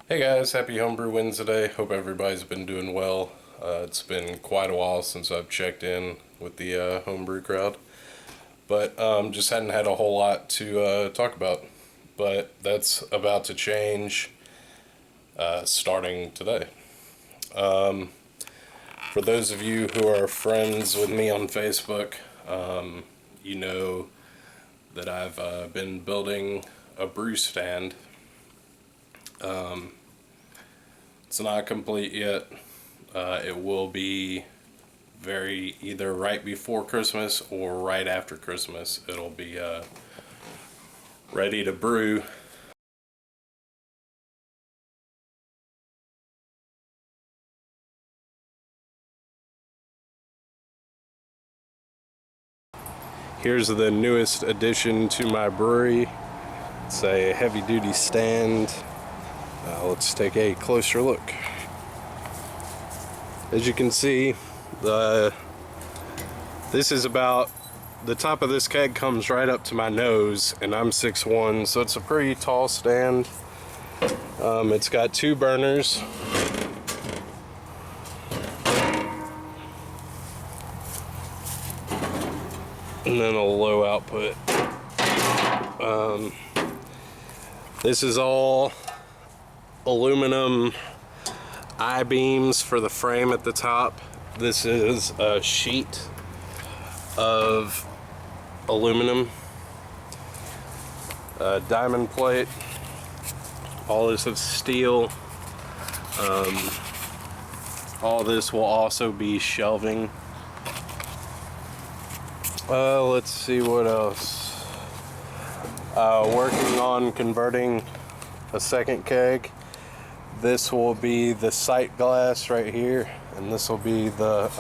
Hey guys, happy Homebrew Wednesday. Hope everybody's been doing well. It's been quite a while since I've checked in with the Homebrew crowd, but just hadn't had a whole lot to talk about. But that's about to change starting today. Um, for those of you who are friends with me on Facebook, you know that I've been building a brew stand. It's not complete yet. It will be either right before Christmas or right after Christmas. It'll be ready to brew. Here's the newest addition to my brewery. It's a heavy duty stand. Let's take a closer look. As you can see, this is about, the top of this keg comes right up to my nose, and I'm 6'1", so it's a pretty tall stand. It's got two burners. And then a low output. This is all aluminum I-beams for the frame at the top. This is a sheet of aluminum, diamond plate. All this is steel. All this will also be shelving. Let's see what else. Working on converting a second keg. This will be the sight glass right here, and this will be the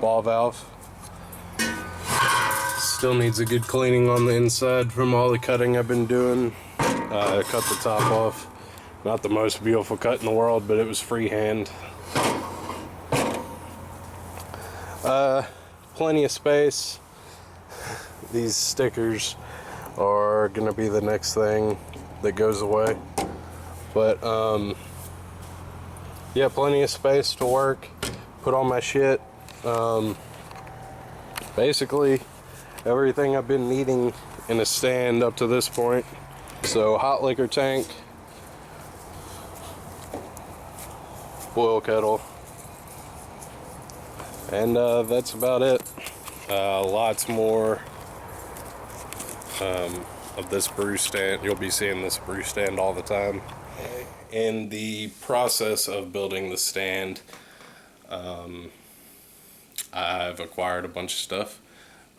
ball valve. Still needs a good cleaning on the inside from all the cutting I've been doing. I cut the top off. Not the most beautiful cut in the world, but it was freehand. Plenty of space. These stickers are gonna be the next thing that goes away, but yeah, plenty of space to work, put all my shit. Basically everything I've been needing in a stand up to this point. So hot liquor tank, boil kettle, and that's about it. Lots more of this brew stand. You'll be seeing this brew stand all the time. In the process of building the stand, I've acquired a bunch of stuff,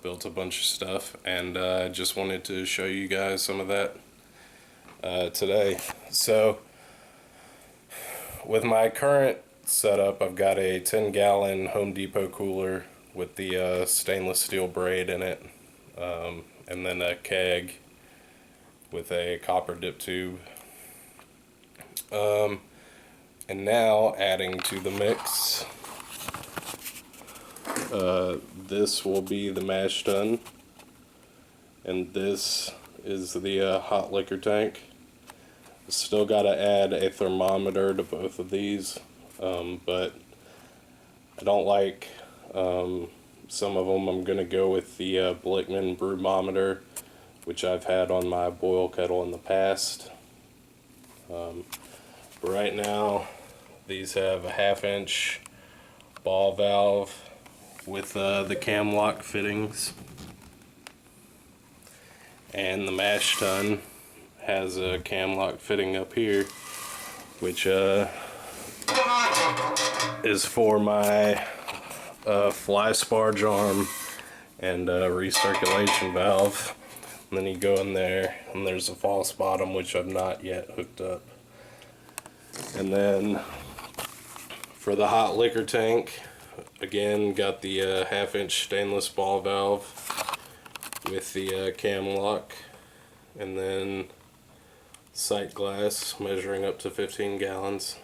built a bunch of stuff, and I just wanted to show you guys some of that today. So with my current setup, I've got a 10-gallon Home Depot cooler with the stainless steel braid in it, and then a keg with a copper dip tube. And now adding to the mix, this will be the mash tun, and this is the hot liquor tank. Still got to add a thermometer to both of these, but I don't like some of them. I'm going to go with the Blickman Brewmometer, which I've had on my boil kettle in the past. But right now, these have a 1/2-inch ball valve with the cam lock fittings. And the mash tun has a cam lock fitting up here, which is for my fly sparge arm and recirculation valve. And then you go in there and there's a false bottom, which I've not yet hooked up. And then for the hot liquor tank, again, got the 1/2-inch stainless ball valve with the cam lock, and then sight glass measuring up to 15 gallons.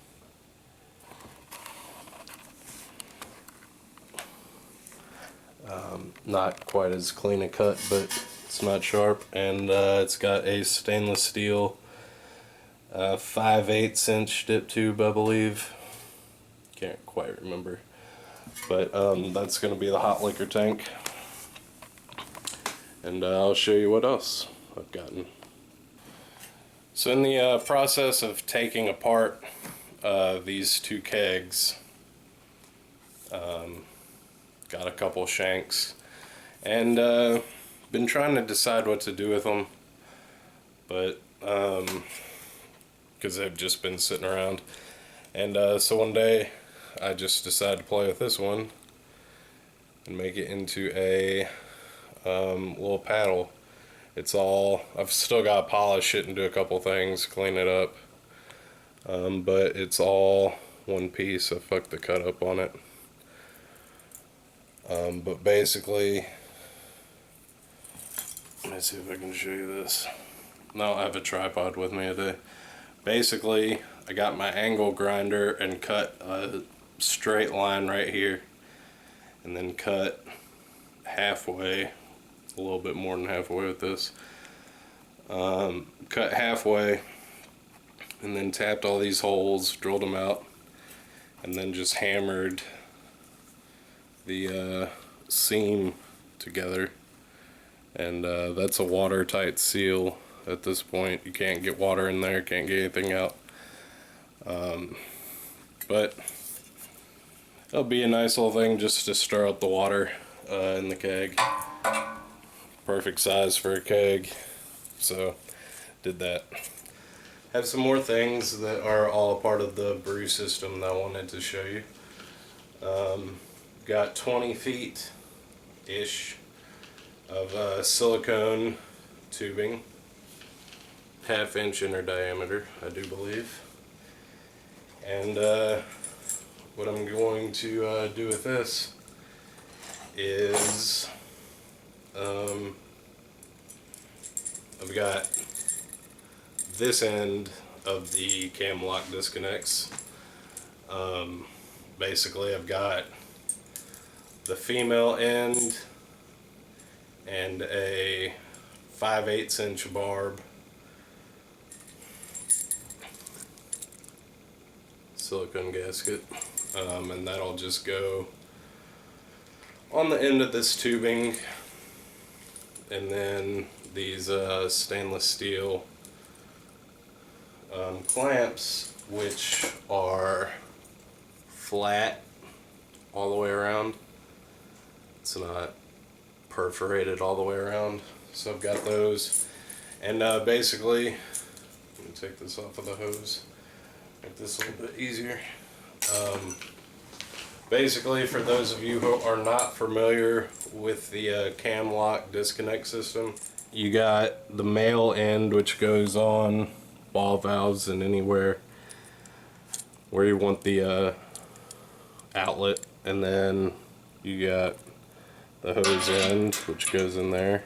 Not quite as clean a cut, but It's not sharp, and it's got a stainless steel 5/8 inch dip tube, I believe. Can't quite remember. But that's going to be the hot liquor tank. And I'll show you what else I've gotten. So in the process of taking apart these two kegs, got a couple shanks, and been trying to decide what to do with them, but because they've just been sitting around, and so one day I just decided to play with this one and make it into a little paddle. I've still got to polish it and do a couple things, clean it up, but it's all one piece. I fucked the cut up on it. But basically, let me see if I can show you this. No, I have a tripod with me today. Basically, I got my angle grinder and cut a straight line right here, and then cut halfway, a little bit more than halfway with this. Cut halfway, and then tapped all these holes, drilled them out, and then just hammered the seam together, and that's a watertight seal at this point. You can't get water in there, can't get anything out, but it'll be a nice little thing just to stir up the water in the keg. Perfect size for a keg, so did that. Have some more things that are all a part of the brew system that I wanted to show you. Got 20 feet ish of silicone tubing, 1/2 inch inner diameter, I do believe. And what I'm going to do with this is I've got this end of the cam lock disconnects. Basically, I've got the female end and a 5/8 inch barb, silicone gasket, and that'll just go on the end of this tubing, and then these stainless steel clamps, which are flat all the way around. It's not perforated all the way around, so I've got those. And basically, let me take this off of the hose, make this a little bit easier. Basically, for those of you who are not familiar with the cam lock disconnect system, you got the male end, which goes on ball valves and anywhere where you want the outlet, and then you got the hose end, which goes in there,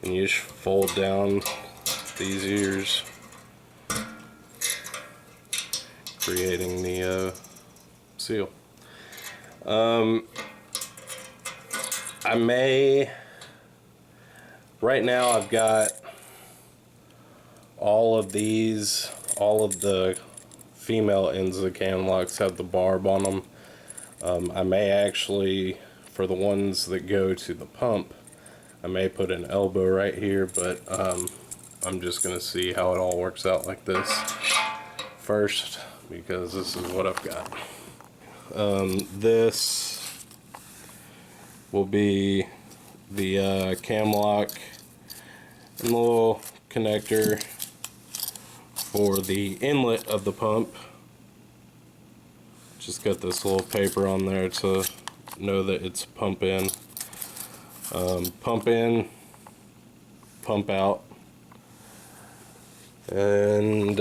and you just fold down these ears, creating the seal. Right now I've got all of the female ends of the cam locks have the barb on them. I may actually, for the ones that go to the pump, I may put an elbow right here, but I'm just gonna see how it all works out like this first, because this is what I've got. This will be the cam lock and the little connector for the inlet of the pump. Just got this little paper on there to know that it's pump in, pump out, and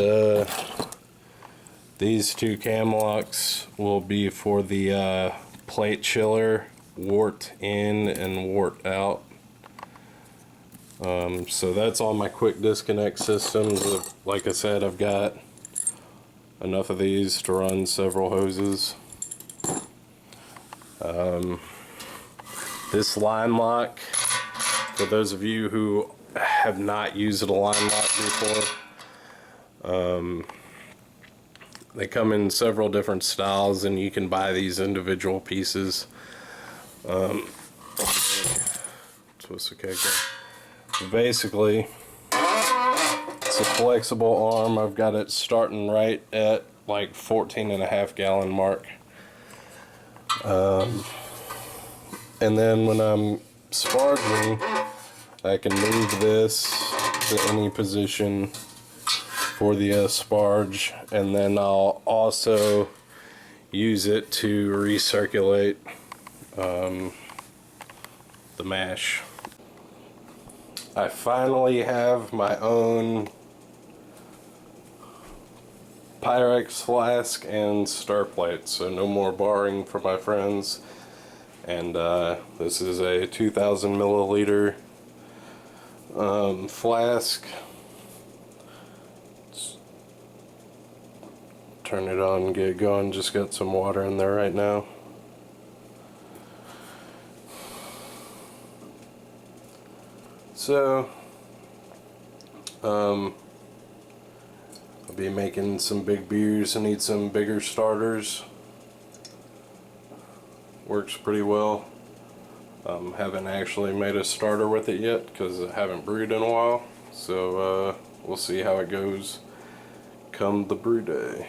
these two cam locks will be for the plate chiller, wart in and wart out. So that's all my quick disconnect systems. Like I said, I've got enough of these to run several hoses. This line lock For those of you who have not used a line lock before, they come in several different styles, and you can buy these individual pieces. Twist the cake in. Basically, it's a flexible arm. I've got it starting right at like 14.5 gallon mark. And then when I'm sparging, I can move this to any position for the sparge, and then I'll also use it to recirculate the mash. I finally have my own Pyrex flask and stir plate, so no more borrowing from my friends. And this is a 2,000 milliliter flask. Let's turn it on and get it going. Just got some water in there right now. So, I'll be making some big beers. I need some bigger starters. Works pretty well. Haven't actually made a starter with it yet because I haven't brewed in a while. So, we'll see how it goes come the brew day.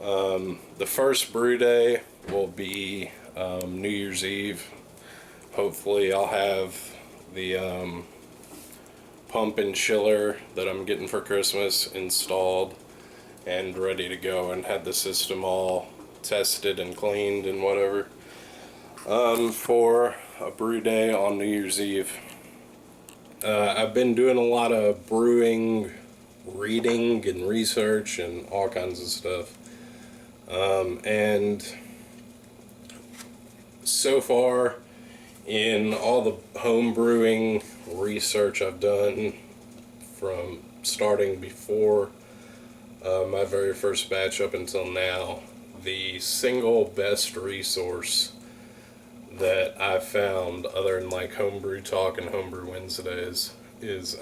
The first brew day will be New Year's Eve. Hopefully I'll have the pump and chiller that I'm getting for Christmas installed and ready to go, and had the system all tested and cleaned and whatever for a brew day on New Year's Eve. I've been doing a lot of brewing, reading and research and all kinds of stuff, and so far in all the home brewing research I've done from starting before my very first batch up until now, the single best resource that I've found, other than like Homebrew Talk and Homebrew Wednesdays, is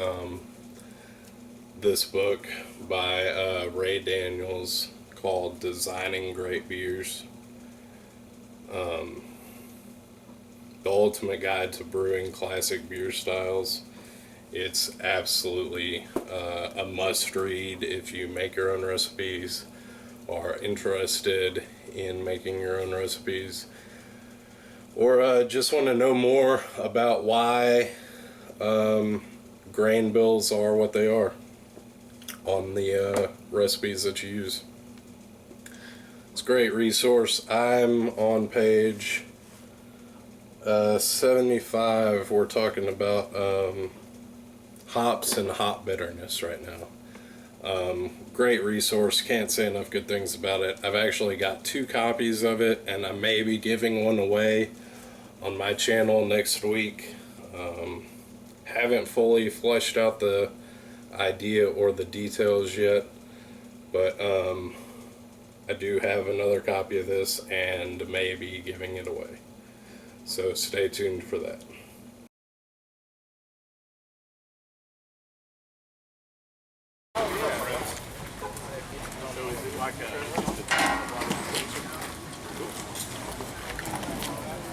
this book by Ray Daniels called Designing Great Beers. The Ultimate Guide to Brewing Classic Beer Styles. It's absolutely a must-read if you make your own recipes or are interested in making your own recipes, or just want to know more about why grain bills are what they are on the recipes that you use. It's a great resource. I'm on page 75. We're talking about hops and hop bitterness right now. Great resource. Can't say enough good things about it. I've actually got 2 copies of it, and I may be giving one away on my channel next week. Haven't fully fleshed out the idea or the details yet, but I do have another copy of this and may be giving it away. So stay tuned for that.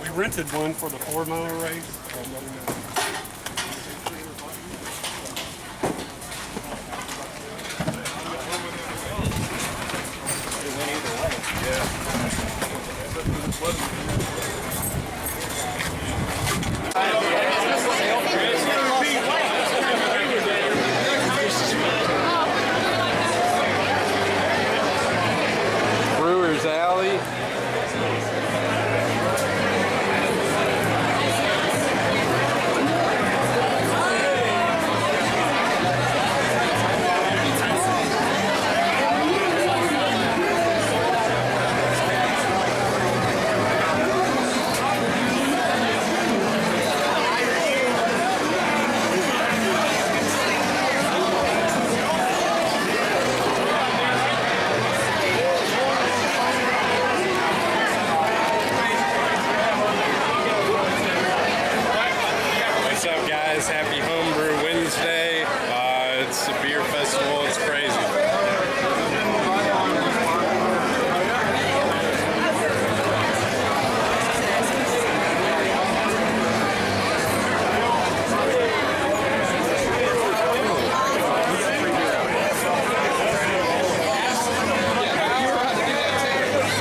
We rented one for the 4-mile race. It went either way. Brewer's Alley. What's up, guys? Happy Homebrew Wednesday. It's a beer